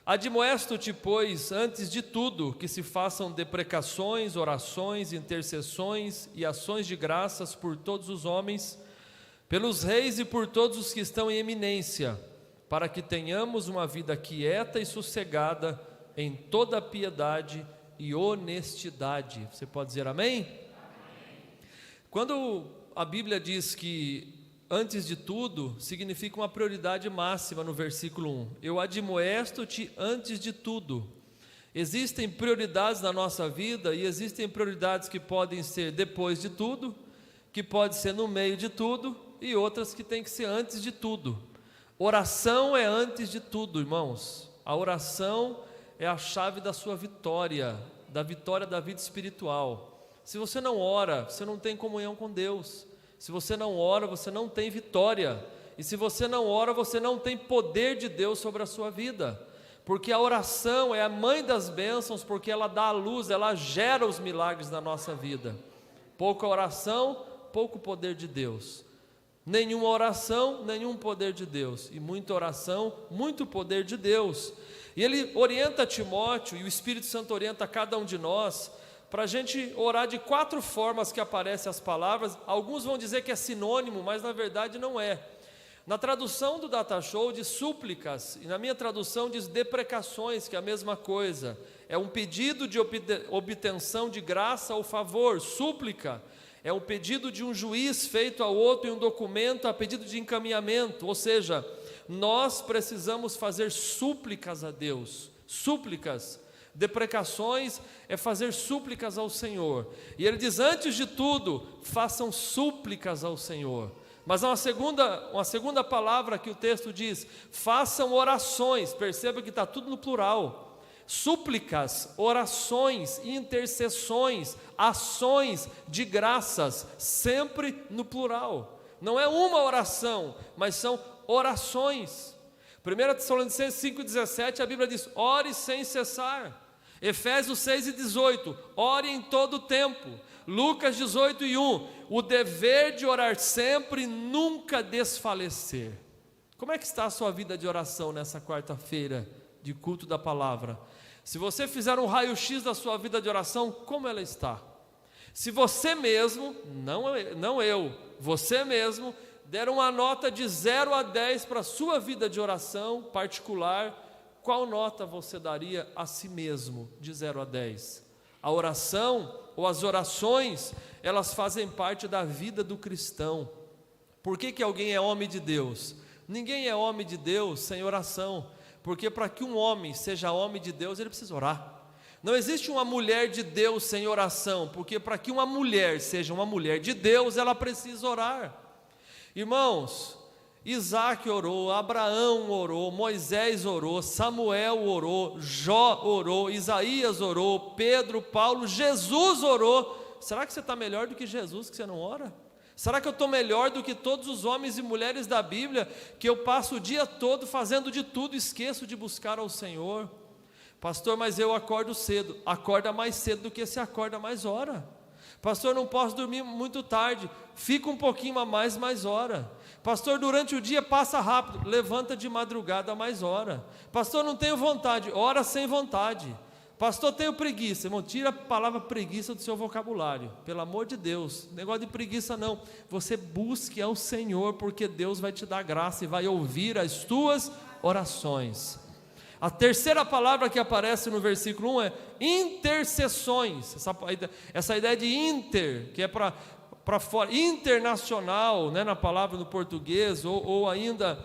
Admoesto-te, pois, antes de tudo, que se façam deprecações, orações, intercessões e ações de graças por todos os homens, pelos reis e por todos os que estão em eminência, para que tenhamos uma vida quieta e sossegada em toda piedade e honestidade. Você pode dizer amém? Amém. Quando a Bíblia diz que antes de tudo, significa uma prioridade máxima no versículo 1. Eu admoesto-te antes de tudo. Existem prioridades na nossa vida e existem prioridades que podem ser depois de tudo, que pode ser no meio de tudo e outras que tem que ser antes de tudo. Oração é antes de tudo, irmãos. A oração é a chave da sua vitória, da vitória da vida espiritual. Se você não ora, você não tem comunhão com Deus. Se você não ora, você não tem vitória. E se você não ora, você não tem poder de Deus sobre a sua vida. Porque a oração é a mãe das bênçãos, porque ela dá a luz, ela gera os milagres na nossa vida. Pouca oração, pouco poder de Deus. Nenhuma oração, nenhum poder de Deus. E muita oração, muito poder de Deus. E ele orienta Timóteo, e o Espírito Santo orienta cada um de nós, para a gente orar de 4 formas que aparecem as palavras. Alguns vão dizer que é sinônimo, mas na verdade não é. Na tradução do Data Show diz súplicas, e na minha tradução diz deprecações, que é a mesma coisa. É um pedido de obtenção de graça ou favor. Súplica é um pedido de um juiz feito a outro em um documento a pedido de encaminhamento. Ou seja, nós precisamos fazer súplicas a Deus. Súplicas. Deprecações é fazer súplicas ao Senhor. E ele diz, antes de tudo, façam súplicas ao Senhor. Mas há uma segunda palavra que o texto diz, façam orações. Perceba que está tudo no plural. Súplicas, orações, intercessões, ações de graças, sempre no plural. Não é uma oração, mas são orações. 1 Tessalonicenses 5,17, a Bíblia diz, ore sem cessar. Efésios 6,18, ore em todo o tempo. Lucas 18,1, o dever de orar sempre e nunca desfalecer. Como é que está a sua vida de oração nessa quarta-feira de culto da palavra? Se você fizer um raio-x da sua vida de oração, como ela está? Se você mesmo, não eu, você mesmo, der uma nota de 0 a 10 para a sua vida de oração particular, qual nota você daria a si mesmo de 0 a 10? A oração ou as orações, elas fazem parte da vida do cristão. Por que alguém é homem de Deus? Ninguém é homem de Deus sem oração, porque para que um homem seja homem de Deus, ele precisa orar. Não existe uma mulher de Deus sem oração, porque para que uma mulher seja uma mulher de Deus, ela precisa orar. Irmãos, Isaac orou, Abraão orou, Moisés orou, Samuel orou, Jó orou, Isaías orou, Pedro, Paulo, Jesus orou. Será que você está melhor do que Jesus, que você não ora? Será que eu estou melhor do que todos os homens e mulheres da Bíblia, que eu passo o dia todo fazendo de tudo, esqueço de buscar ao Senhor? Pastor, mas eu acordo cedo. Acorda mais cedo do que se acorda, mais ora. Pastor, não posso dormir muito tarde. Fica um pouquinho a mais, mais ora. Pastor, durante o dia passa rápido. Levanta de madrugada, mais ora. Pastor, não tenho vontade. Ora sem vontade. Pastor, tenho preguiça. Irmão, tira a palavra preguiça do seu vocabulário. Pelo amor de Deus. Negócio de preguiça não. Você busque ao Senhor, porque Deus vai te dar graça e vai ouvir as tuas orações. A terceira palavra que aparece no versículo 1 é intercessões. Essa ideia de inter, que é para fora, internacional, né, na palavra no português, ou ainda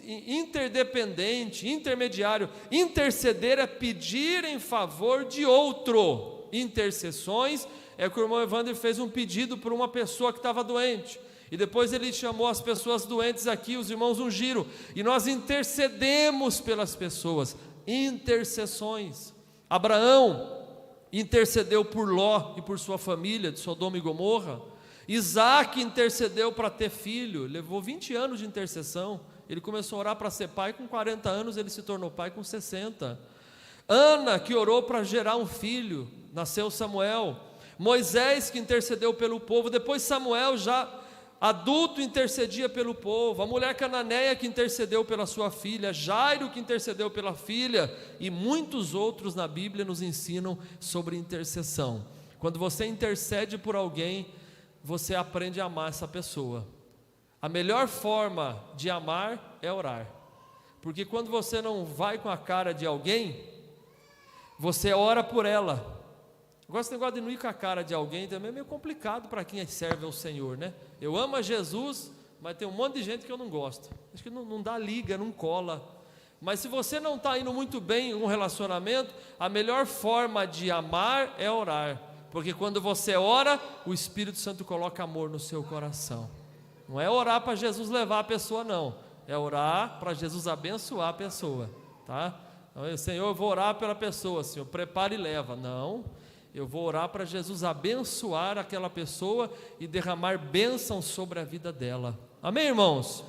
interdependente, intermediário. Interceder é pedir em favor de outro. Intercessões é que o irmão Evander fez um pedido por uma pessoa que estava doente. E depois ele chamou as pessoas doentes aqui, os irmãos ungiram, e nós intercedemos pelas pessoas. Intercessões. Abraão intercedeu por Ló e por sua família de Sodoma e Gomorra. Isaac intercedeu para ter filho, levou 20 anos de intercessão. Ele começou a orar para ser pai com 40 anos, ele se tornou pai com 60. Ana, que orou para gerar um filho, nasceu Samuel. Moisés, que intercedeu pelo povo. Depois Samuel, já adulto intercedia pelo povo, a mulher cananeia que intercedeu pela sua filha, Jairo que intercedeu pela filha, e muitos outros na Bíblia nos ensinam sobre intercessão. Quando você intercede por alguém, você aprende a amar essa pessoa. A melhor forma de amar é orar, porque quando você não vai com a cara de alguém, você ora por ela. Agora esse negócio de não ir com a cara de alguém também é meio complicado para quem serve ao Senhor, né? Eu amo a Jesus, mas tem um monte de gente que eu não gosto. Acho que não dá liga, não cola. Mas se você não está indo muito bem em um relacionamento, a melhor forma de amar é orar. Porque quando você ora, o Espírito Santo coloca amor no seu coração. Não é orar para Jesus levar a pessoa, não. É orar para Jesus abençoar a pessoa, tá? Então, Senhor, eu vou orar pela pessoa, Senhor, prepara e leva. Não. Eu vou orar para Jesus abençoar aquela pessoa e derramar bênção sobre a vida dela. Amém, irmãos?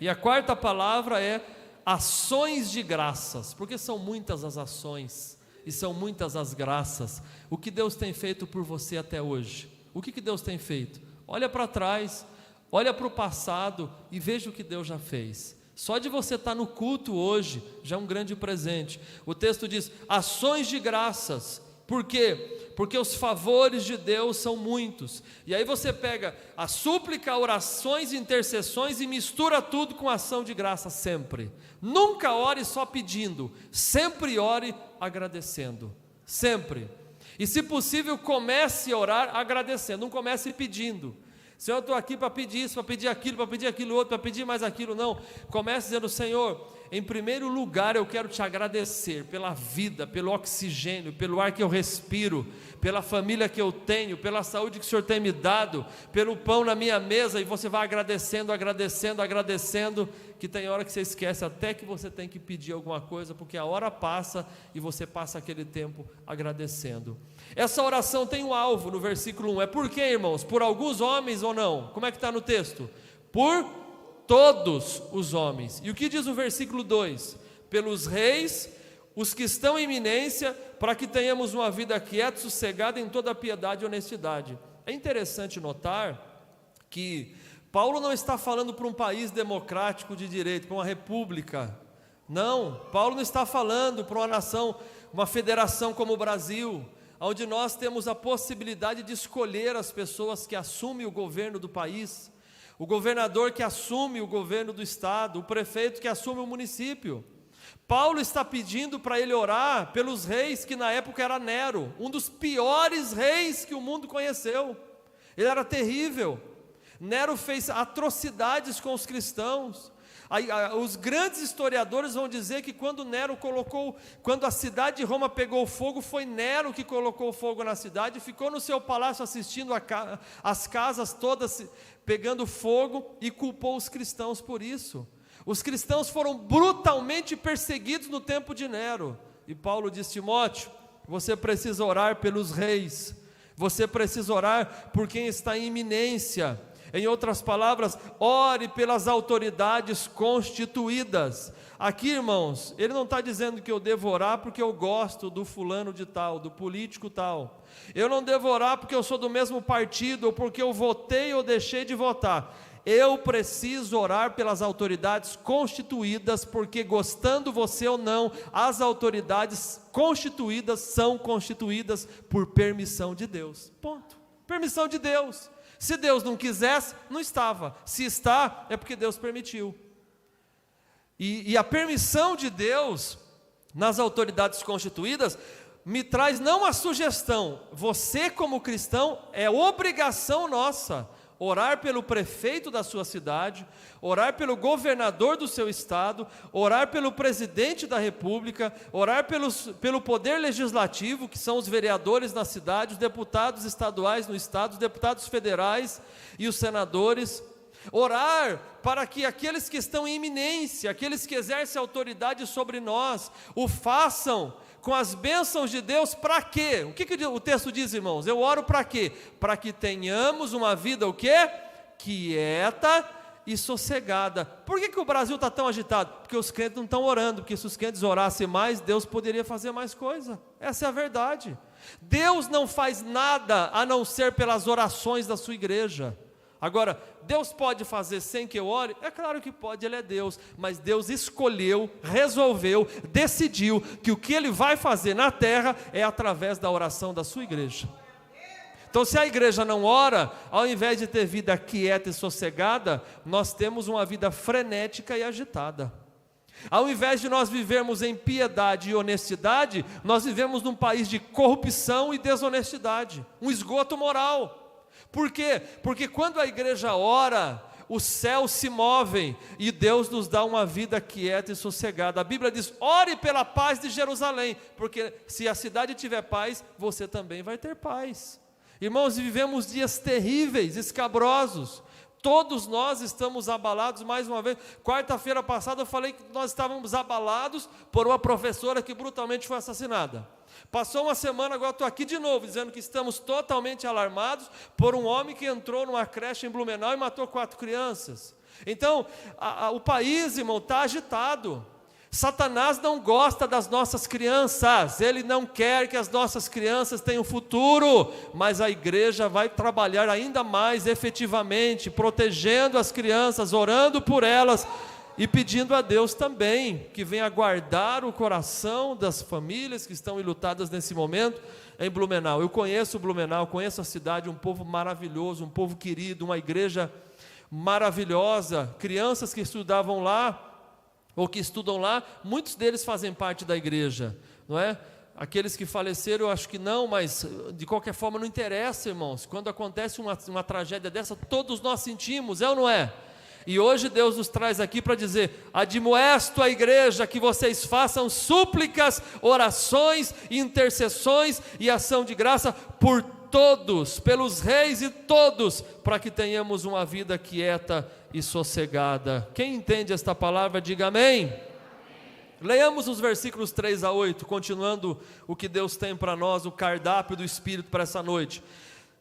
E a quarta palavra é ações de graças, porque são muitas as ações e são muitas as graças. O que Deus tem feito por você até hoje? O que Deus tem feito? Olha para trás, olha para o passado e veja o que Deus já fez. Só de você estar no culto hoje já é um grande presente. O texto diz ações de graças. Por quê? Porque os favores de Deus são muitos. E aí você pega a súplica, orações e intercessões e mistura tudo com ação de graça sempre. Nunca ore só pedindo, sempre ore agradecendo, sempre. E se possível comece a orar agradecendo, não comece pedindo. Senhor, eu estou aqui para pedir isso, para pedir aquilo outro, para pedir mais aquilo, não. Comece dizendo, Senhor, em primeiro lugar eu quero te agradecer pela vida, pelo oxigênio, pelo ar que eu respiro, pela família que eu tenho, pela saúde que o Senhor tem me dado, pelo pão na minha mesa, e você vai agradecendo, agradecendo, agradecendo, que tem hora que você esquece até que você tem que pedir alguma coisa, porque a hora passa e você passa aquele tempo agradecendo. Essa oração tem um alvo no versículo 1, é por quê, irmãos? Por alguns homens ou não? Como é que está no texto? Por todos os homens. E o que diz o versículo 2? Pelos reis, os que estão em iminência, para que tenhamos uma vida quieta, sossegada em toda a piedade e honestidade. É interessante notar que Paulo não está falando para um país democrático de direito, para uma república. Não, Paulo não está falando para uma nação, uma federação como o Brasil, onde nós temos a possibilidade de escolher as pessoas que assumem o governo do país, o governador que assume o governo do estado, o prefeito que assume o município. Paulo está pedindo para ele orar pelos reis, que na época era Nero, um dos piores reis que o mundo conheceu. Ele era terrível. Nero fez atrocidades com os cristãos. Os grandes historiadores vão dizer que quando a cidade de Roma pegou fogo, foi Nero que colocou fogo na cidade, ficou no seu palácio assistindo as casas todas pegando fogo e culpou os cristãos por isso. Os cristãos foram brutalmente perseguidos no tempo de Nero. E Paulo diz, Timóteo, você precisa orar pelos reis, você precisa orar por quem está em iminência. Em outras palavras, ore pelas autoridades constituídas. Aqui, irmãos, ele não está dizendo que eu devo orar porque eu gosto do fulano de tal, do político tal. Eu não devo orar porque eu sou do mesmo partido, ou porque eu votei ou deixei de votar. Eu preciso orar pelas autoridades constituídas, porque gostando você ou não, as autoridades constituídas são constituídas por permissão de Deus. Ponto. Permissão de Deus. Se Deus não quisesse, não estava. Se está, é porque Deus permitiu. E a permissão de Deus nas autoridades constituídas me traz não uma sugestão. Você, como cristão, é obrigação nossa orar pelo prefeito da sua cidade, orar pelo governador do seu estado, orar pelo presidente da república, orar pelo poder legislativo, que são os vereadores na cidade, os deputados estaduais no estado, os deputados federais e os senadores. Orar para que aqueles que estão em iminência, aqueles que exercem autoridade sobre nós, o façam com as bênçãos de Deus. Para quê? O que o texto diz, irmãos? Eu oro para quê? Para que tenhamos uma vida o quê? Quieta e sossegada. Por que o Brasil está tão agitado? Porque os crentes não estão orando, porque se os crentes orassem mais, Deus poderia fazer mais coisa. Essa é a verdade. Deus não faz nada a não ser pelas orações da sua igreja. Agora, Deus pode fazer sem que eu ore? É claro que pode, Ele é Deus, mas Deus escolheu, resolveu, decidiu que o que Ele vai fazer na terra é através da oração da sua igreja. Então, se a igreja não ora, ao invés de ter vida quieta e sossegada, nós temos uma vida frenética e agitada. Ao invés de nós vivermos em piedade e honestidade, nós vivemos num país de corrupção e desonestidade, um esgoto moral. Por quê? Porque quando a igreja ora, os céus se movem e Deus nos dá uma vida quieta e sossegada. A Bíblia diz: ore pela paz de Jerusalém, porque se a cidade tiver paz, você também vai ter paz. Irmãos, vivemos dias terríveis, escabrosos. Todos nós estamos abalados. Mais uma vez, quarta-feira passada eu falei que nós estávamos abalados por uma professora que brutalmente foi assassinada. Passou uma semana, agora estou aqui de novo, dizendo que estamos totalmente alarmados por um homem que entrou numa creche em Blumenau e matou 4 crianças. Então, o país, irmão, está agitado. Satanás não gosta das nossas crianças, ele não quer que as nossas crianças tenham futuro, mas a igreja vai trabalhar ainda mais efetivamente, protegendo as crianças, orando por elas e pedindo a Deus também que venha guardar o coração das famílias que estão enlutadas nesse momento em Blumenau. Eu conheço Blumenau, conheço a cidade, um povo maravilhoso, um povo querido, uma igreja maravilhosa, crianças que estudavam lá, ou que estudam lá, muitos deles fazem parte da igreja, não é? Aqueles que faleceram, eu acho que não, mas de qualquer forma não interessa, irmãos. Quando acontece uma tragédia dessa, todos nós sentimos, é ou não é? E hoje Deus nos traz aqui para dizer: admoesto a igreja que vocês façam súplicas, orações, intercessões e ação de graça por todos, pelos reis e todos, para que tenhamos uma vida quieta e sossegada. Quem entende esta palavra, diga amém. Leiamos os versículos 3 a 8, continuando o que Deus tem para nós, o cardápio do Espírito para essa noite.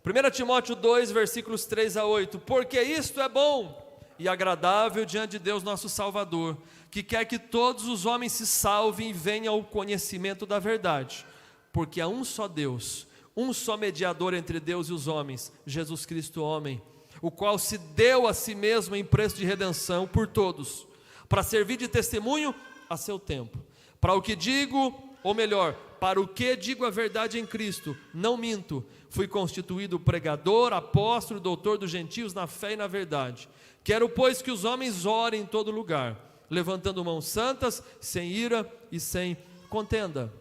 1 Timóteo 2, versículos 3 a 8. Porque isto é bom e agradável diante de Deus nosso Salvador, que quer que todos os homens se salvem e venham ao conhecimento da verdade. Porque há um só Deus, um só mediador entre Deus e os homens, Jesus Cristo homem, o qual se deu a si mesmo em preço de redenção por todos, para servir de testemunho a seu tempo. Para o que digo, ou melhor, para o que digo a verdade em Cristo, não minto, fui constituído pregador, apóstolo, doutor dos gentios na fé e na verdade. Quero, pois, que os homens orem em todo lugar, levantando mãos santas, sem ira e sem contenda.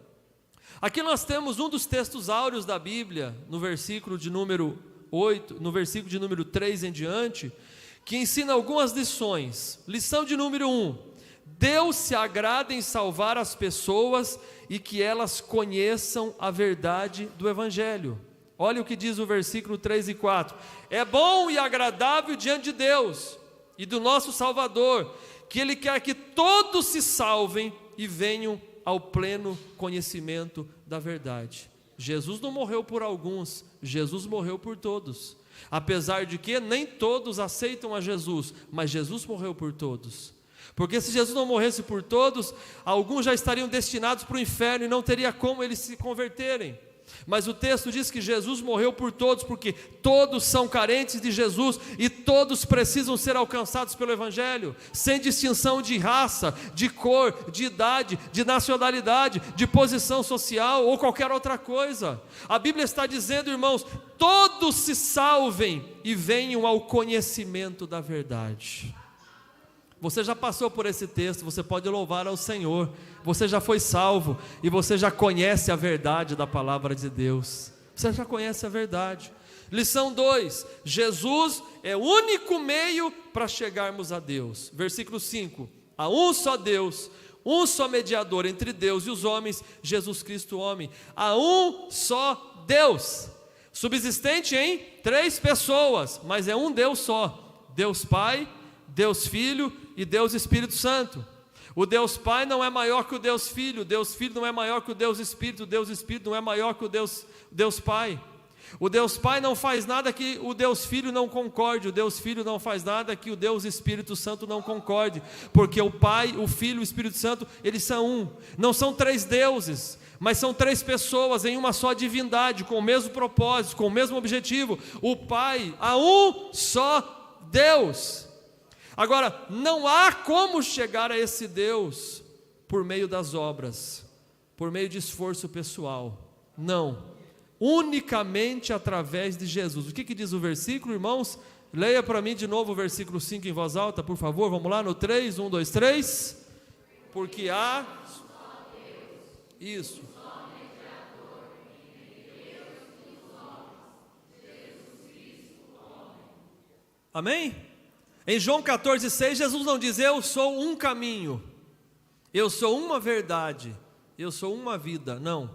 Aqui nós temos um dos textos áureos da Bíblia, no versículo de número 8, no versículo de número 3 em diante, que ensina algumas lições. Lição de número 1: Deus se agrada em salvar as pessoas e que elas conheçam a verdade do Evangelho. Olha o que diz o versículo 3 e 4: é bom e agradável diante de Deus e do nosso Salvador, que Ele quer que todos se salvem e venham ao pleno conhecimento da verdade. Jesus não morreu por alguns, Jesus morreu por todos. Apesar de que nem todos aceitam a Jesus, mas Jesus morreu por todos. Porque se Jesus não morresse por todos, alguns já estariam destinados para o inferno e não teria como eles se converterem. Mas o texto diz que Jesus morreu por todos, porque todos são carentes de Jesus e todos precisam ser alcançados pelo Evangelho, sem distinção de raça, de cor, de idade, de nacionalidade, de posição social ou qualquer outra coisa. A Bíblia está dizendo, irmãos, todos se salvem e venham ao conhecimento da verdade. Você já passou por esse texto, você pode louvar ao Senhor. Você já foi salvo e você já conhece a verdade da palavra de Deus. Você já conhece a verdade. Lição 2: Jesus é o único meio para chegarmos a Deus. Versículo 5: há um só Deus, um só mediador entre Deus e os homens, Jesus Cristo homem. Há um só Deus, subsistente em 3 pessoas, mas é um Deus só: Deus Pai, Deus Filho e Deus Espírito Santo. O Deus Pai não é maior que o Deus Filho, o Deus Filho não é maior que o Deus Espírito, o Deus Espírito não é maior que o Deus Pai. O Deus Pai não faz nada que o Deus Filho não concorde, o Deus Filho não faz nada que o Deus Espírito Santo não concorde, porque o Pai, o Filho e o Espírito Santo, eles são um, não são 3 deuses. mas são três pessoas em uma só divindade, com o mesmo propósito, com o mesmo objetivo, o Pai, há um só Deus. Agora, não há como chegar a esse Deus por meio das obras, por meio de esforço pessoal, não, unicamente através de Jesus. O que diz o versículo, irmãos? Leia para mim de novo o versículo 5 em voz alta, por favor, vamos lá no 3, 1, 2, 3, porque há, isso, amém? Em João 14,6, Jesus não diz: eu sou um caminho, eu sou uma verdade, eu sou uma vida. Não,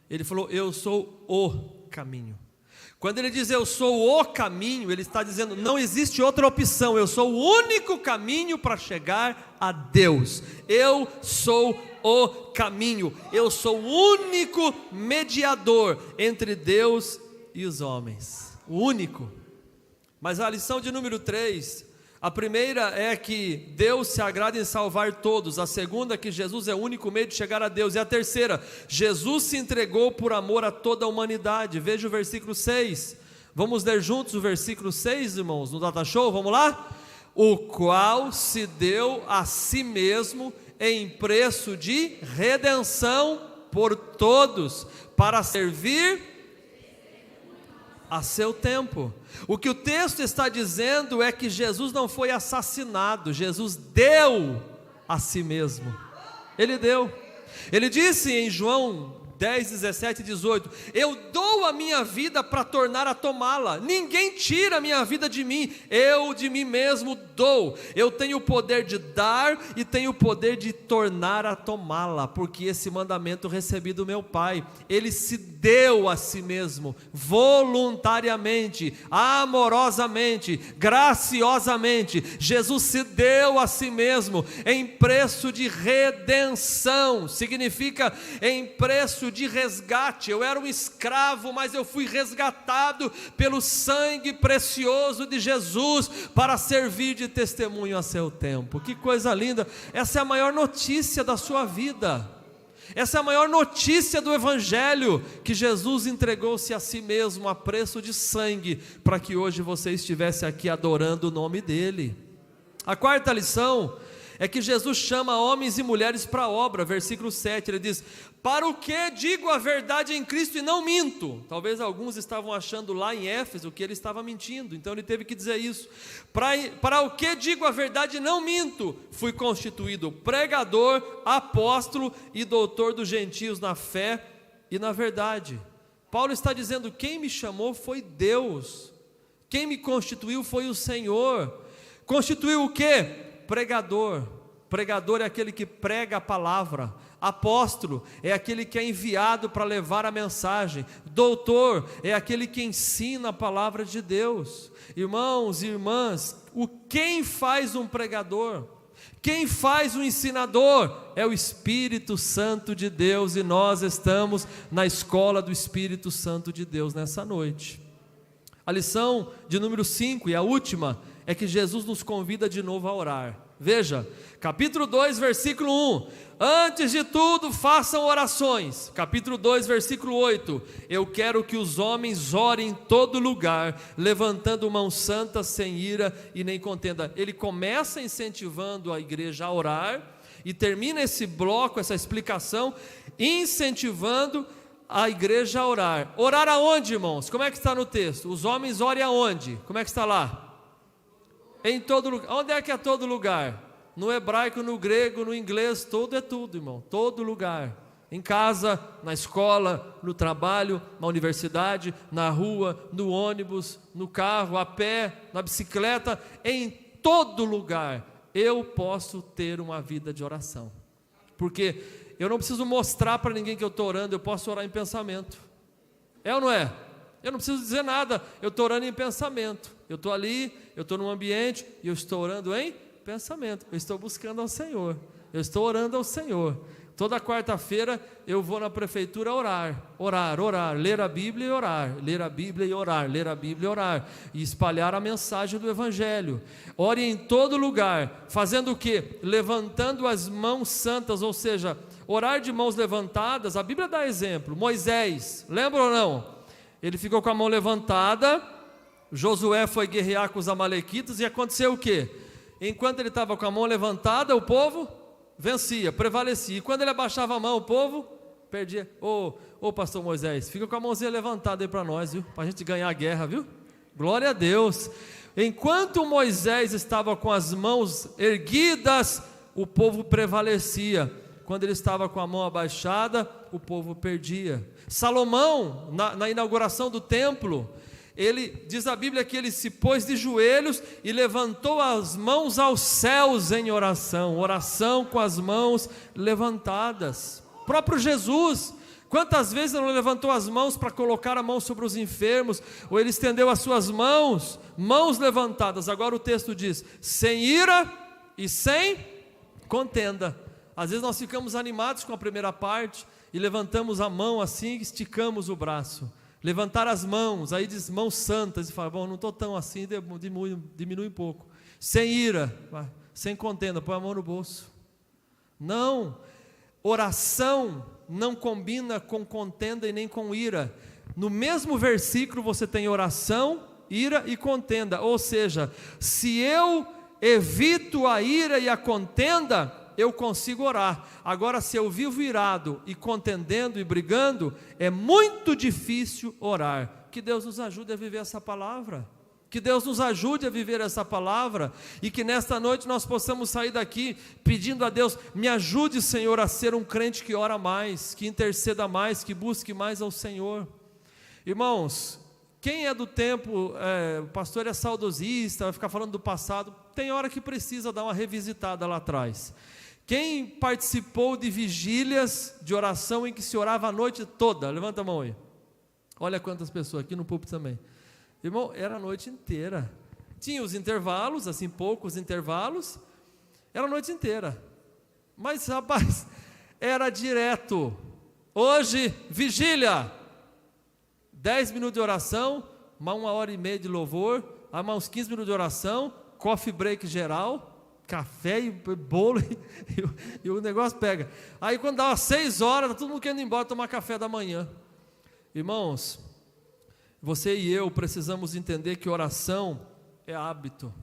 ele falou: eu sou o caminho. Quando ele diz eu sou o caminho, ele está dizendo: não existe outra opção, eu sou o único caminho para chegar a Deus. Eu sou o caminho, eu sou o único mediador entre Deus e os homens, o único. Mas a lição de número 3, a primeira é que Deus se agrada em salvar todos. A segunda é que Jesus é o único meio de chegar a Deus. E a terceira, Jesus se entregou por amor a toda a humanidade. Veja o versículo 6. Vamos ler juntos o versículo 6, irmãos, no Data Show, vamos lá? O qual se deu a si mesmo em preço de redenção por todos, para servir a seu tempo. O que o texto está dizendo é que Jesus não foi assassinado, Jesus deu a si mesmo. Ele deu. Ele disse em João 10, 17 e 18: eu dou a minha vida para tornar a tomá-la. Ninguém tira a minha vida de mim, eu de mim mesmo dou. Eu tenho o poder de dar e tenho o poder de tornar a tomá-la, porque esse mandamento recebi do meu Pai. Ele se deu a si mesmo, voluntariamente, amorosamente, graciosamente. Jesus se deu a si mesmo em preço de redenção, significa em preço de resgate. Eu era um escravo, mas eu fui resgatado pelo sangue precioso de Jesus para servir de testemunho a seu tempo. Que coisa linda! Essa é a maior notícia da sua vida. Essa é a maior notícia do Evangelho, que Jesus entregou-se a si mesmo a preço de sangue, para que hoje você estivesse aqui adorando o nome dEle. A quarta lição é que Jesus chama homens e mulheres para a obra. Versículo 7, ele diz: para o que digo a verdade em Cristo e não minto? Talvez alguns estavam achando lá em Éfeso que ele estava mentindo, então ele teve que dizer isso. Para o que digo a verdade e não minto? Fui constituído pregador, apóstolo e doutor dos gentios na fé e na verdade. Paulo está dizendo: quem me chamou foi Deus, quem me constituiu foi o Senhor. Constituiu o quê? Pregador. Pregador é aquele que prega a palavra. Apóstolo é aquele que é enviado para levar a mensagem. Doutor é aquele que ensina a palavra de Deus. Irmãos e irmãs, quem faz um pregador? Quem faz um ensinador? É o Espírito Santo de Deus, e nós estamos na escola do Espírito Santo de Deus nessa noite. A lição de número 5 e a última é que Jesus nos convida de novo a orar. Veja, capítulo 2, versículo 1: antes de tudo façam orações. Capítulo 2, versículo 8: eu quero que os homens orem em todo lugar, levantando mãos santas, sem ira e nem contenda. Ele começa incentivando a igreja a orar, e termina esse bloco, essa explicação, incentivando a igreja a orar. Orar aonde, irmãos? Como é que está no texto? Os homens orem aonde? Como é que está lá? Em todo lugar. Onde é que é todo lugar? No hebraico, no grego, no inglês, todo é tudo, irmão. Todo lugar. Em casa, na escola, no trabalho, na universidade, na rua, no ônibus, no carro, a pé, na bicicleta, em todo lugar eu posso ter uma vida de oração. Porque eu não preciso mostrar para ninguém que eu estou orando, eu posso orar em pensamento. É ou não é? Eu não preciso dizer nada, eu estou orando em pensamento. Eu estou ali, eu estou num ambiente e eu estou orando em pensamento. Eu estou buscando ao Senhor, eu estou orando ao Senhor. Toda quarta-feira eu vou na prefeitura orar, ler a Bíblia e orar, ler a Bíblia e orar, ler a Bíblia e orar, e espalhar a mensagem do Evangelho. Ore em todo lugar, fazendo o quê? Levantando as mãos santas, ou seja, Orar de mãos levantadas, a Bíblia dá exemplo. Moisés, lembra ou não? Ele ficou com a mão levantada, Josué foi guerrear com os amalequitas e aconteceu o quê? Enquanto ele estava com a mão levantada, o povo vencia, prevalecia. E quando ele abaixava a mão, o povo perdia. Ô pastor Moisés, fica com a mãozinha levantada aí para nós, viu? Para a gente ganhar a guerra, viu? Glória a Deus. Enquanto Moisés estava com as mãos erguidas, o povo prevalecia. Quando ele estava com a mão abaixada, o povo perdia. Salomão, na inauguração do templo, diz a Bíblia que ele se pôs de joelhos e levantou as mãos aos céus em oração. Oração com as mãos levantadas. O próprio Jesus, quantas vezes ele não levantou as mãos para colocar a mão sobre os enfermos, ou ele estendeu as suas mãos levantadas. Agora o texto diz, sem ira e sem contenda. Às vezes nós ficamos animados com a primeira parte, e levantamos a mão assim, esticamos o braço. Levantar as mãos, aí diz mãos santas, e fala, bom, não estou tão assim, diminui um pouco. Sem ira, sem contenda, põe a mão no bolso. Não, oração não combina com contenda e nem com ira. No mesmo versículo você tem oração, ira e contenda. Ou seja, se eu evito a ira e a contenda, eu consigo orar. Agora, se eu vivo irado e contendendo e brigando, é muito difícil orar. Que Deus nos ajude a viver essa palavra. Que Deus nos ajude a viver essa palavra, e que nesta noite nós possamos sair daqui pedindo a Deus, me ajude, Senhor, a ser um crente que ora mais, que interceda mais, que busque mais ao Senhor. Irmãos, quem é do tempo, o pastor é saudosista, vai ficar falando do passado, tem hora que precisa dar uma revisitada lá atrás. Quem participou de vigílias de oração em que se orava a noite toda? Levanta a mão aí. Olha quantas pessoas, aqui no púlpito também. Irmão, era a noite inteira. Tinha os intervalos, assim, poucos intervalos. Era a noite inteira. Mas, rapaz, era direto. Hoje, vigília. 10 minutos de oração, mais 1h30 de louvor, aí mais uns 15 minutos de oração, coffee break geral, café e bolo, e o negócio pega. Aí quando dava 6 horas, tá todo mundo querendo ir embora tomar café da manhã. Irmãos, você e eu precisamos entender que oração é hábito.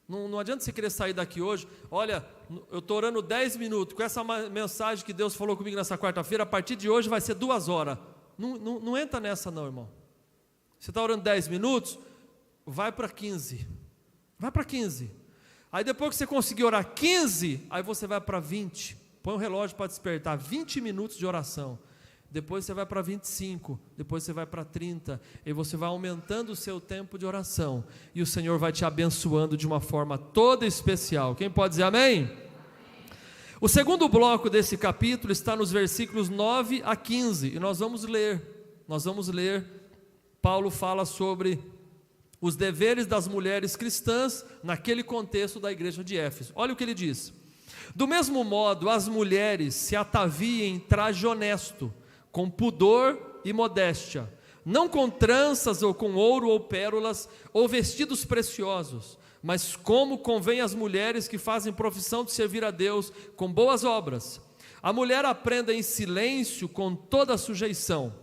Não adianta você querer sair daqui hoje, olha, eu estou orando 10 minutos, com essa mensagem que Deus falou comigo nessa quarta-feira, a partir de hoje vai ser 2 horas. Não entra nessa não, irmão. Você está orando 10 minutos, vai para 15. Vai para 15. Aí depois que você conseguir orar 15, aí você vai para 20. Põe um relógio para despertar, 20 minutos de oração. Depois você vai para 25, depois você vai para 30, e você vai aumentando o seu tempo de oração, e o Senhor vai te abençoando de uma forma toda especial. Quem pode dizer amém? O segundo bloco desse capítulo está nos versículos 9 a 15, e nós vamos ler, Paulo fala sobre os deveres das mulheres cristãs, naquele contexto da igreja de Éfeso. Olha o que ele diz: do mesmo modo, as mulheres se ataviem em traje honesto, com pudor e modéstia, não com tranças ou com ouro ou pérolas, ou vestidos preciosos, mas como convém às mulheres que fazem profissão de servir a Deus, com boas obras. A mulher aprenda em silêncio com toda a sujeição.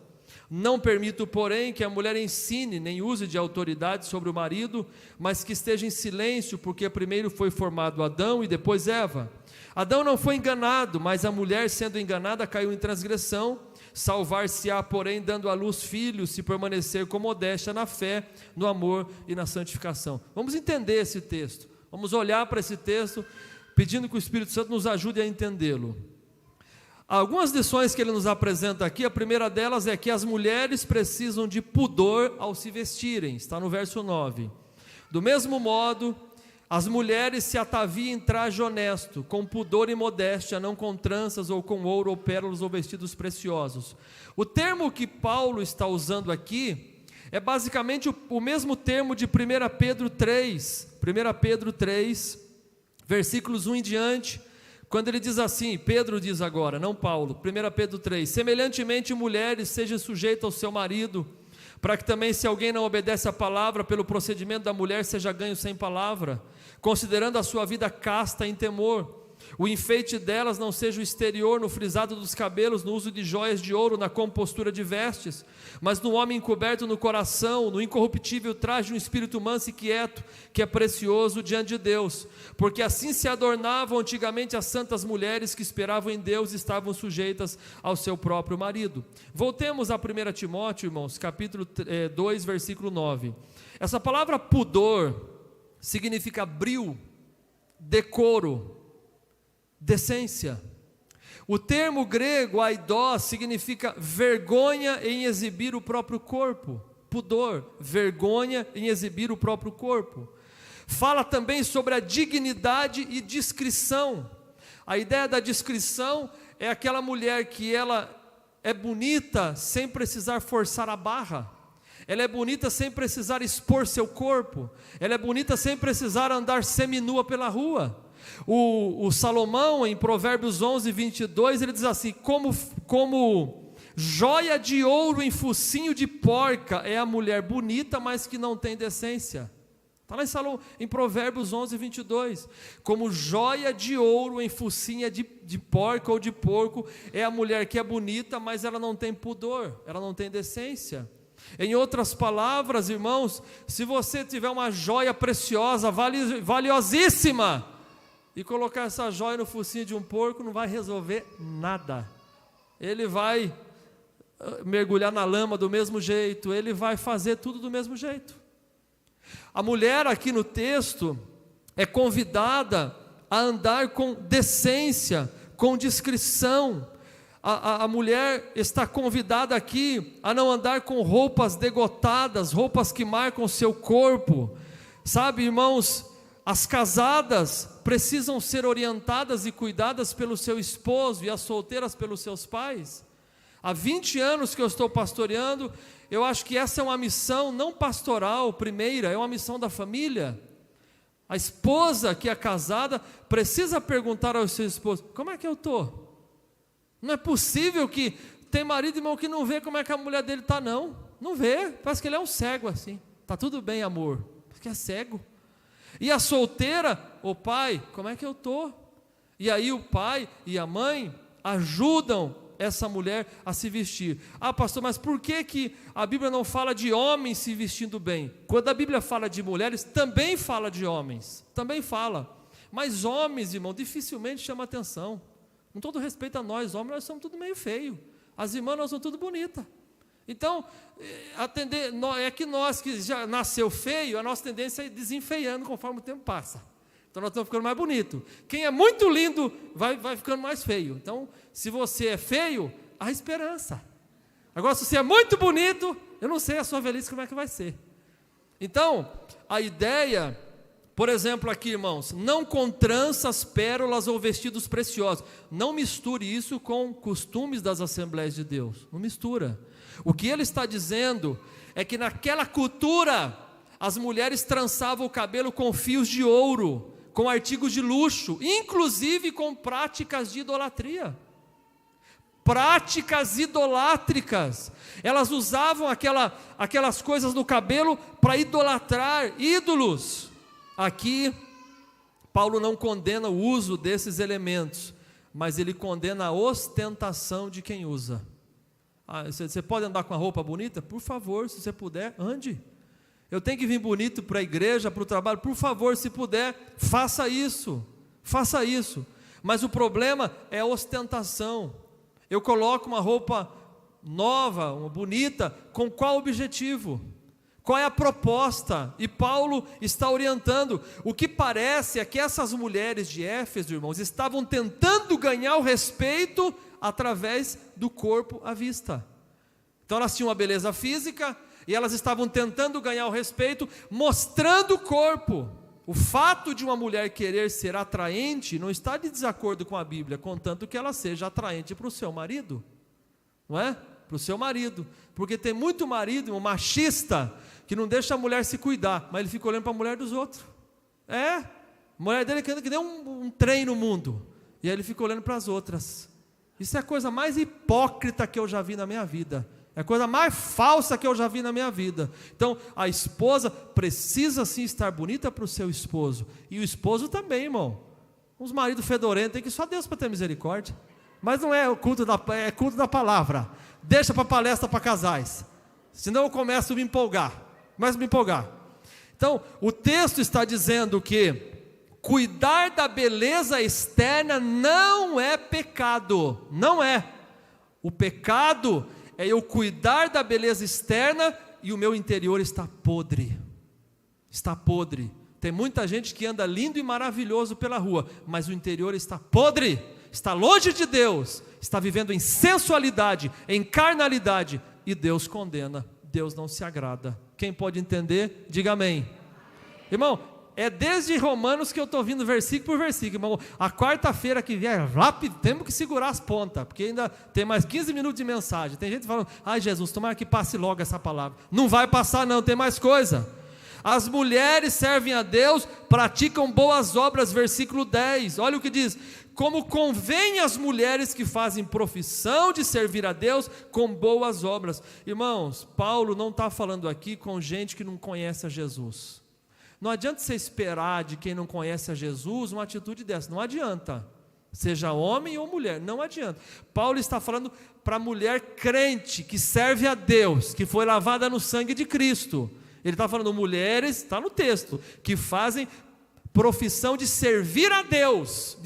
Não permito, porém, que a mulher ensine nem use de autoridade sobre o marido, mas que esteja em silêncio, porque primeiro foi formado Adão e depois Eva. Adão não foi enganado, mas a mulher, sendo enganada, caiu em transgressão. Salvar-se-á, porém, dando à luz filhos, se permanecer com modéstia na fé, no amor e na santificação. Vamos entender esse texto, vamos olhar para esse texto, pedindo que o Espírito Santo nos ajude a entendê-lo. Algumas lições que ele nos apresenta aqui, a primeira delas é que as mulheres precisam de pudor ao se vestirem, está no verso 9. Do mesmo modo, as mulheres se ataviem em traje honesto, com pudor e modéstia, não com tranças ou com ouro ou pérolas ou vestidos preciosos. O termo que Paulo está usando aqui é basicamente o mesmo termo de 1 Pedro 3, 1 Pedro 3, versículos 1 em diante, quando ele diz assim, Pedro diz agora, não Paulo, 1 Pedro 3, semelhantemente mulheres sejam sujeitas ao seu marido, para que também se alguém não obedece à palavra, pelo procedimento da mulher seja ganho sem palavra, considerando a sua vida casta em temor, O enfeite delas não seja o exterior, no frisado dos cabelos, no uso de joias de ouro, na compostura de vestes, mas no homem encoberto no coração, no incorruptível traje de um espírito manso e quieto, que é precioso diante de Deus. Porque assim se adornavam antigamente as santas mulheres que esperavam em Deus e estavam sujeitas ao seu próprio marido. Voltemos a 1 Timóteo, irmãos, capítulo 2, versículo 9. Essa palavra pudor significa brio, decoro, decência. O termo grego aidós significa vergonha em exibir o próprio corpo. Pudor, vergonha em exibir o próprio corpo. Fala também sobre a dignidade e discrição. A ideia da discrição é aquela mulher que ela é bonita sem precisar forçar a barra. Ela é bonita sem precisar expor seu corpo. Ela é bonita sem precisar andar seminua pela rua. O Salomão, em Provérbios 11, 22, ele diz assim: como joia de ouro em focinho de porca é a mulher bonita, mas que não tem decência. Está lá em Provérbios 11, 22. Como joia de ouro em focinha de porca ou de porco é a mulher que é bonita, mas ela não tem pudor, ela não tem decência. Em outras palavras, irmãos, se você tiver uma joia preciosa, valiosíssima, e colocar essa joia no focinho de um porco, não vai resolver nada. Ele vai mergulhar na lama do mesmo jeito, ele vai fazer tudo do mesmo jeito. A mulher aqui no texto é convidada a andar com decência, com discrição. A mulher está convidada aqui a não andar com roupas degotadas, roupas que marcam o seu corpo. Sabe, irmãos, as casadas precisam ser orientadas e cuidadas pelo seu esposo, e as solteiras pelos seus pais. Há 20 anos que eu estou pastoreando, eu acho que essa é uma missão não pastoral primeira, é uma missão da família. A esposa que é casada precisa perguntar ao seu esposo: como é que eu estou? Não é possível que tem marido, irmão, que não vê como é que a mulher dele está, não vê, parece que ele é um cego assim. Está tudo bem, amor, porque é cego. E a solteira: ô pai, como é que eu estou? E aí o pai e a mãe ajudam essa mulher a se vestir. Ah, pastor, mas por que a Bíblia não fala de homens se vestindo bem? Quando a Bíblia fala de mulheres, também fala de homens, também fala. Mas homens, irmão, dificilmente chama atenção. Com todo respeito a nós, homens, nós somos tudo meio feio. As irmãs, nós somos tudo bonita. Então, é que nós que já nasceu feio, a nossa tendência é ir desenfeiando conforme o tempo passa. Então nós estamos ficando mais bonito. Quem é muito lindo vai ficando mais feio. Então, se você é feio, há esperança. Agora, se você é muito bonito, eu não sei a sua velhice como é que vai ser. Então, a ideia, por exemplo aqui, irmãos, não com tranças, pérolas ou vestidos preciosos. Não misture isso com costumes das Assembleias de Deus. Não mistura. O que ele está dizendo é que naquela cultura, as mulheres trançavam o cabelo com fios de ouro, com artigos de luxo, inclusive com práticas de idolatria. Práticas idolátricas. Elas usavam aquelas coisas no cabelo para idolatrar ídolos. Aqui, Paulo não condena o uso desses elementos, mas ele condena a ostentação de quem usa. Você pode andar com a roupa bonita? Por favor, se você puder, ande. Eu tenho que vir bonito para a igreja, para o trabalho? Por favor, se puder, faça isso. Faça isso. Mas o problema é a ostentação. Eu coloco uma roupa nova, uma bonita, com qual objetivo? Qual é a proposta? E Paulo está orientando. O que parece é que essas mulheres de Éfeso, irmãos, estavam tentando ganhar o respeito através do corpo à vista. Então elas tinham uma beleza física e elas estavam tentando ganhar o respeito, mostrando o corpo. O fato de uma mulher querer ser atraente não está de desacordo com a Bíblia, contanto que ela seja atraente para o seu marido, não é? Para o seu marido, porque tem muito marido, um machista, que não deixa a mulher se cuidar, mas ele fica olhando para a mulher dos outros. A mulher dele que nem um trem no mundo, e aí ele fica olhando para as outras. Isso é a coisa mais hipócrita que eu já vi na minha vida. É a coisa mais falsa que eu já vi na minha vida. Então, a esposa precisa sim estar bonita para o seu esposo. E o esposo também, irmão. Uns maridos fedorentos, tem que só Deus para ter misericórdia. Mas não é o culto é culto da palavra. Deixa para palestra para casais. Senão eu começo a me empolgar. Então, o texto está dizendo que cuidar da beleza externa não é pecado. Não é. O pecado é eu cuidar da beleza externa e o meu interior está podre. Está podre. Tem muita gente que anda lindo e maravilhoso pela rua, mas o interior está podre, está longe de Deus, está vivendo em sensualidade, em carnalidade, e Deus condena, Deus não se agrada. Quem pode entender, diga amém. Irmão, é desde Romanos que eu estou vindo versículo por versículo, irmão. A quarta-feira que vier, rápido, temos que segurar as pontas, porque ainda tem mais 15 minutos de mensagem. Tem gente falando, ai Jesus, tomara que passe logo essa palavra. Não vai passar não, tem mais coisa. As mulheres servem a Deus, praticam boas obras, versículo 10, olha o que diz: como convém às mulheres que fazem profissão de servir a Deus com boas obras. Irmãos, Paulo não está falando aqui com gente que não conhece a Jesus. Não adianta você esperar de quem não conhece a Jesus uma atitude dessa, não adianta, seja homem ou mulher, não adianta. Paulo está falando para a mulher crente, que serve a Deus, que foi lavada no sangue de Cristo. Ele está falando mulheres, está no texto, que fazem profissão de servir a Deus,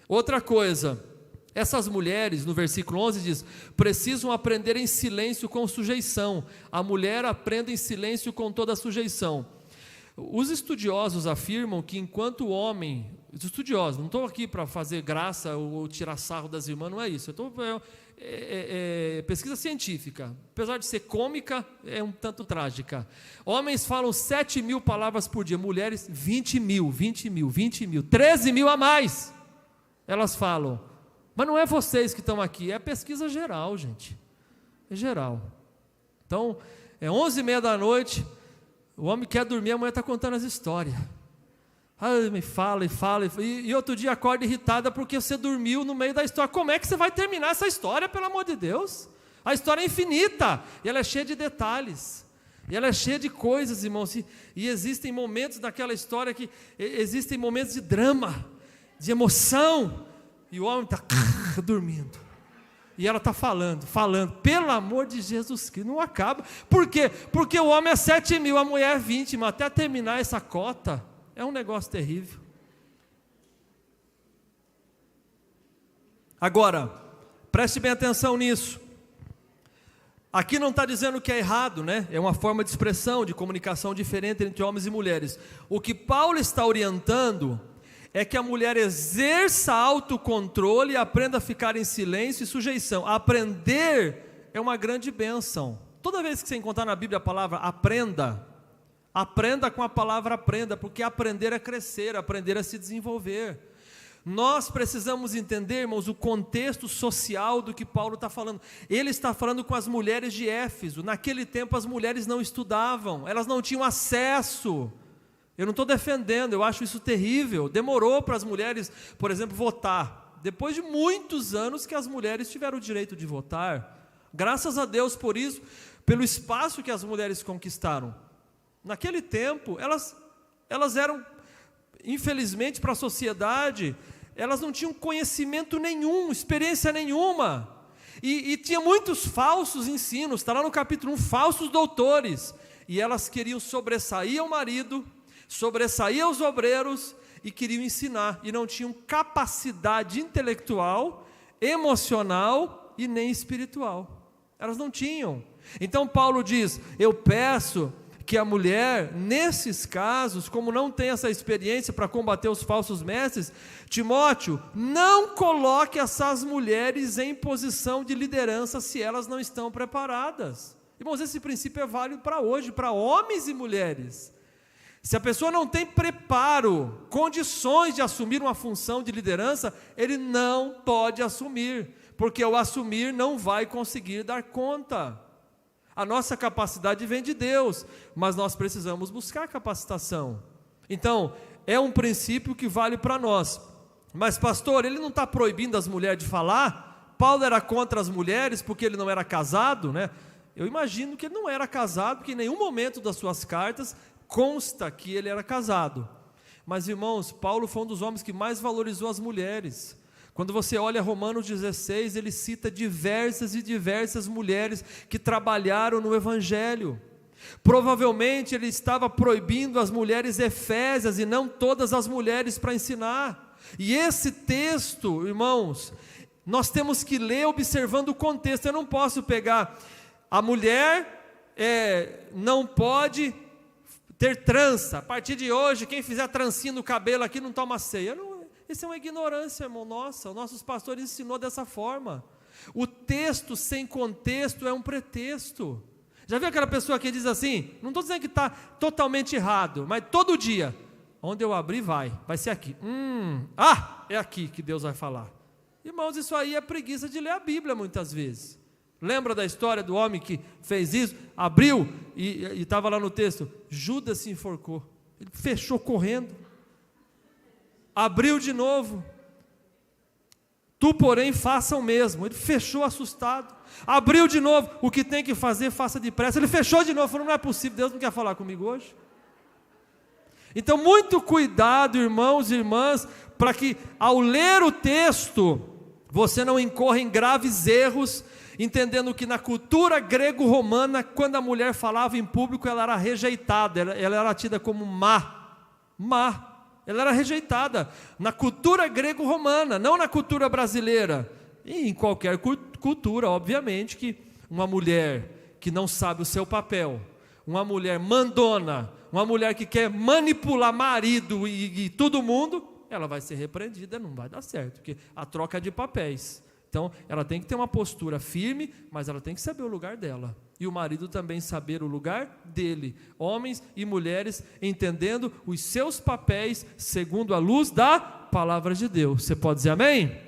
Outra coisa, essas mulheres, no versículo 11 diz, precisam aprender em silêncio com sujeição. A mulher aprende em silêncio com toda a sujeição. Os estudiosos afirmam que enquanto o homem, os estudiosos, não estou aqui para fazer graça ou tirar sarro das irmãs, não é isso, pesquisa científica, apesar de ser cômica, é um tanto trágica. Homens falam 7.000 palavras por dia, mulheres 20.000, 13 mil a mais, elas falam. Mas não é vocês que estão aqui, é pesquisa geral, gente, é geral. Então, é 11h30 da noite, o homem quer dormir, a mulher está contando as histórias. Me fala, e outro dia acorda irritada porque você dormiu no meio da história. Como é que você vai terminar essa história, pelo amor de Deus? A história é infinita, e ela é cheia de detalhes, e ela é cheia de coisas, irmãos, e existem momentos naquela história que existem momentos de drama, de emoção, e o homem está dormindo, e ela está falando, pelo amor de Jesus Cristo, não acaba. Por quê? Porque o homem é 7.000, a mulher é 20, mas até terminar essa cota, é um negócio terrível. Agora, preste bem atenção nisso. Aqui não está dizendo que é errado, né? É uma forma de expressão, de comunicação diferente entre homens e mulheres. O que Paulo está orientando é que a mulher exerça autocontrole e aprenda a ficar em silêncio e sujeição. Aprender é uma grande bênção. Toda vez que você encontrar na Bíblia a palavra aprenda com a palavra aprenda, porque aprender é crescer, aprender é se desenvolver. Nós precisamos entender, irmãos, o contexto social do que Paulo está falando. Ele está falando com as mulheres de Éfeso. Naquele tempo as mulheres não estudavam, elas não tinham acesso. Eu não estou defendendo, eu acho isso terrível. Demorou para as mulheres, por exemplo, votar. Depois de muitos anos que as mulheres tiveram o direito de votar. Graças a Deus por isso, pelo espaço que as mulheres conquistaram. Naquele tempo, elas eram, infelizmente para a sociedade, elas não tinham conhecimento nenhum, experiência nenhuma, e tinha muitos falsos ensinos, está lá no capítulo 1, falsos doutores, e elas queriam sobressair ao marido, sobressair aos obreiros, e queriam ensinar, e não tinham capacidade intelectual, emocional e nem espiritual, elas não tinham. Então Paulo diz, eu peço que a mulher, nesses casos, como não tem essa experiência para combater os falsos mestres, Timóteo, não coloque essas mulheres em posição de liderança se elas não estão preparadas. Irmãos, esse princípio é válido para hoje, para homens e mulheres. Se a pessoa não tem preparo, condições de assumir uma função de liderança, ele não pode assumir, porque ao assumir não vai conseguir dar conta. A nossa capacidade vem de Deus, mas nós precisamos buscar capacitação. Então, é um princípio que vale para nós. Mas pastor, ele não está proibindo as mulheres de falar? Paulo era contra as mulheres porque ele não era casado, né? Eu imagino que ele não era casado, porque em nenhum momento das suas cartas consta que ele era casado. Mas, irmãos, Paulo foi um dos homens que mais valorizou as mulheres. Quando você olha Romanos 16, ele cita diversas e diversas mulheres que trabalharam no Evangelho. Provavelmente ele estava proibindo as mulheres efésias e não todas as mulheres para ensinar. E esse texto, irmãos, nós temos que ler observando o contexto. Eu não posso pegar a mulher não pode ter trança. A partir de hoje, quem fizer trancinha no cabelo aqui não toma ceia. Isso é uma ignorância, irmão. Nossa, os nossos pastores ensinou dessa forma. O texto sem contexto é um pretexto. Já viu aquela pessoa que diz assim, não estou dizendo que está totalmente errado, mas todo dia, onde eu abrir vai ser aqui. É aqui que Deus vai falar. Irmãos, isso aí é preguiça de ler a Bíblia muitas vezes. Lembra da história do homem que fez isso, abriu e estava lá no texto, Judas se enforcou, ele fechou correndo, abriu de novo, tu porém faça o mesmo, ele fechou assustado, abriu de novo, o que tem que fazer faça depressa, ele fechou de novo, falou, não é possível, Deus não quer falar comigo hoje? Então muito cuidado, irmãos e irmãs, para que ao ler o texto, você não incorra em graves erros, entendendo que na cultura grego-romana, quando a mulher falava em público, ela era rejeitada, ela era tida como má, ela era rejeitada, na cultura grego-romana, não na cultura brasileira, e em qualquer cultura, obviamente, que uma mulher que não sabe o seu papel, uma mulher mandona, uma mulher que quer manipular marido e todo mundo, ela vai ser repreendida, não vai dar certo, porque a troca de papéis. Então, ela tem que ter uma postura firme, mas ela tem que saber o lugar dela. E o marido também saber o lugar dele. Homens e mulheres entendendo os seus papéis segundo a luz da palavra de Deus. Você pode dizer amém?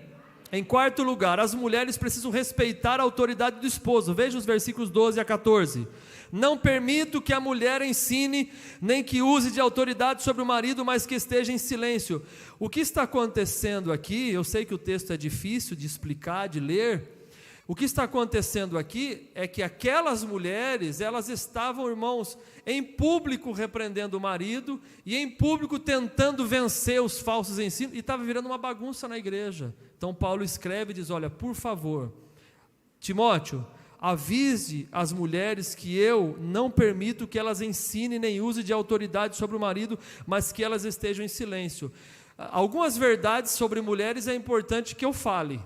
Em quarto lugar, as mulheres precisam respeitar a autoridade do esposo. Veja os versículos 12 a 14. Não permito que a mulher ensine, nem que use de autoridade sobre o marido, mas que esteja em silêncio. O que está acontecendo aqui, eu sei que o texto é difícil de explicar, de ler. O que está acontecendo aqui é que aquelas mulheres, elas estavam, irmãos, em público repreendendo o marido, e em público tentando vencer os falsos ensinos, e estava virando uma bagunça na igreja. Então Paulo escreve e diz, olha, por favor, Timóteo, avise as mulheres que eu não permito que elas ensinem nem usem de autoridade sobre o marido, mas que elas estejam em silêncio. Algumas verdades sobre mulheres é importante que eu fale.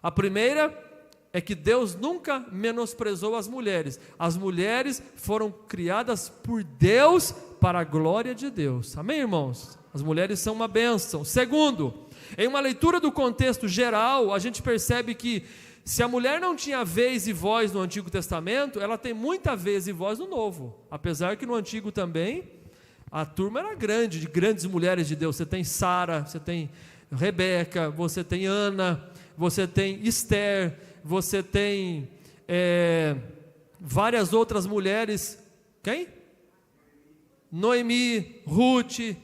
A primeira é que Deus nunca menosprezou as mulheres. As mulheres foram criadas por Deus para a glória de Deus. Amém, irmãos? As mulheres são uma bênção. Segundo, em uma leitura do contexto geral, a gente percebe que se a mulher não tinha vez e voz no Antigo Testamento, ela tem muita vez e voz no Novo. Apesar que no Antigo também, a turma era grande, de grandes mulheres de Deus. Você tem Sara, você tem Rebeca, você tem Ana, você tem Esther, você tem várias outras mulheres. Quem? Noemi, Ruth,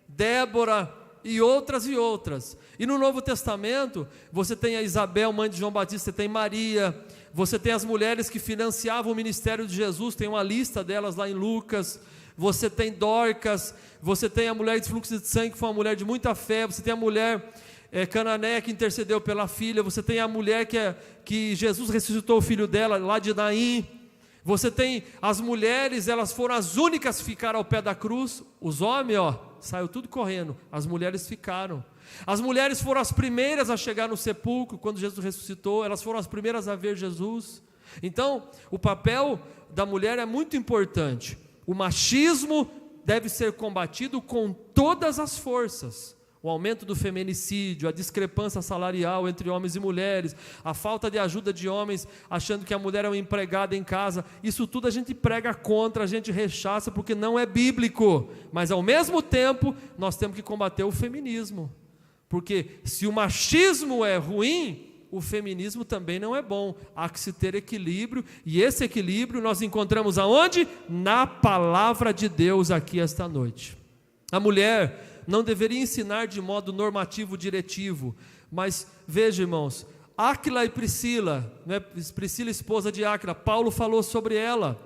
Débora e outras e outras. E no Novo Testamento, você tem a Isabel, mãe de João Batista, você tem Maria, você tem as mulheres que financiavam o ministério de Jesus, tem uma lista delas lá em Lucas, você tem Dorcas, você tem a mulher de fluxo de sangue, que foi uma mulher de muita fé, você tem a mulher Cananeia que intercedeu pela filha, você tem a mulher que Jesus ressuscitou o filho dela, lá de Naim, você tem as mulheres, elas foram as únicas que ficaram ao pé da cruz, os homens, saiu tudo correndo, as mulheres ficaram. As mulheres foram as primeiras a chegar no sepulcro, quando Jesus ressuscitou, elas foram as primeiras a ver Jesus. Então, o papel da mulher é muito importante. O machismo deve ser combatido com todas as forças. O aumento do feminicídio, a discrepância salarial entre homens e mulheres, a falta de ajuda de homens, achando que a mulher é uma empregada em casa, isso tudo a gente prega contra, a gente rechaça, porque não é bíblico. Mas ao mesmo tempo, nós temos que combater o feminismo. Porque se o machismo é ruim, o feminismo também não é bom. Há que se ter equilíbrio, e esse equilíbrio nós encontramos aonde? Na palavra de Deus aqui esta noite. A mulher não deveria ensinar de modo normativo, diretivo, mas veja, irmãos, Áquila e Priscila, Priscila esposa de Áquila, Paulo falou sobre ela.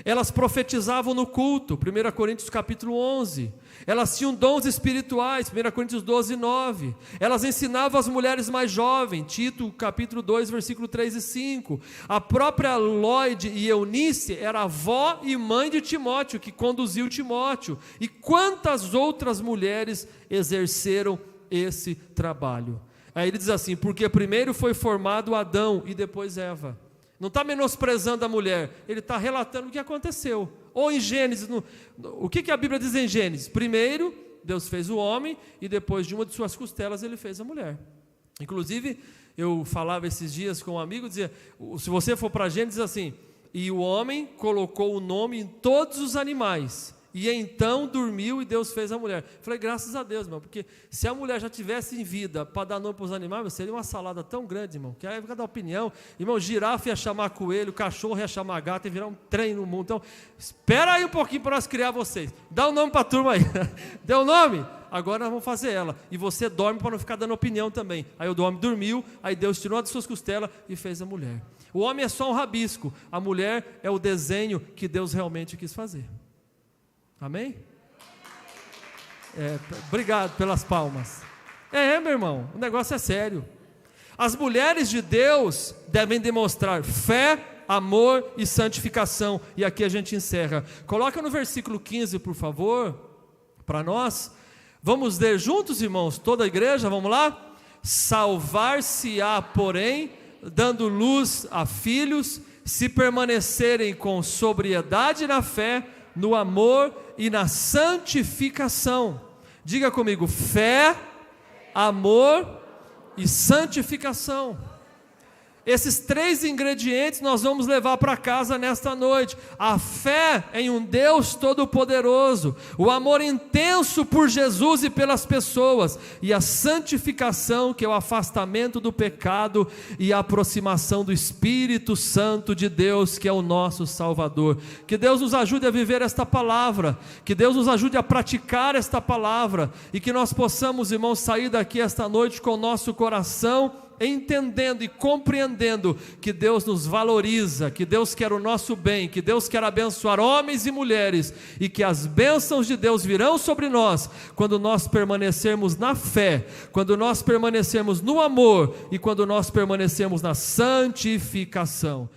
Elas profetizavam no culto, 1 Coríntios capítulo 11. Elas tinham dons espirituais, 1 Coríntios 12, 9. Elas ensinavam as mulheres mais jovens, Tito capítulo 2, versículo 3 e 5. A própria Lóide e Eunice era avó e mãe de Timóteo, que conduziu Timóteo. E quantas outras mulheres exerceram esse trabalho? Aí ele diz assim, porque primeiro foi formado Adão e depois Eva. Não está menosprezando a mulher, ele está relatando o que aconteceu. Ou em Gênesis, o que a Bíblia diz em Gênesis? Primeiro, Deus fez o homem e depois de uma de suas costelas ele fez a mulher. Inclusive, eu falava esses dias com um amigo, dizia, se você for para Gênesis assim, e o homem colocou o nome em todos os animais, e então dormiu e Deus fez a mulher. Falei, graças a Deus, irmão, porque se a mulher já tivesse em vida para dar nome para os animais, seria uma salada tão grande, irmão, que aí vai dar opinião. Irmão, girafa ia chamar coelho, cachorro ia chamar gato, ia virar um trem no mundo. Então, espera aí um pouquinho para nós criar vocês. Dá um nome para a turma aí. Deu o nome? Agora nós vamos fazer ela. E você dorme para não ficar dando opinião também. Aí o homem dormiu, aí Deus tirou de suas costelas e fez a mulher. O homem é só um rabisco, a mulher é o desenho que Deus realmente quis fazer. Amém? Obrigado pelas palmas. Meu irmão, o negócio é sério. As mulheres de Deus devem demonstrar fé, amor e santificação. E aqui a gente encerra. Coloca no versículo 15, por favor, para nós. Vamos ler juntos, irmãos, toda a igreja, vamos lá? Salvar-se-á, porém, dando luz a filhos, se permanecerem com sobriedade na fé, no amor e na santificação. Diga comigo, fé, amor e santificação. Esses 3 ingredientes nós vamos levar para casa nesta noite. A fé em um Deus todo-poderoso, o amor intenso por Jesus e pelas pessoas, e a santificação, que é o afastamento do pecado e a aproximação do Espírito Santo de Deus, que é o nosso Salvador. Que Deus nos ajude a viver esta palavra, que Deus nos ajude a praticar esta palavra, e que nós possamos, irmãos, sair daqui esta noite com o nosso coração entendendo e compreendendo que Deus nos valoriza, que Deus quer o nosso bem, que Deus quer abençoar homens e mulheres, e que as bênçãos de Deus virão sobre nós, quando nós permanecermos na fé, quando nós permanecermos no amor, e quando nós permanecermos na santificação.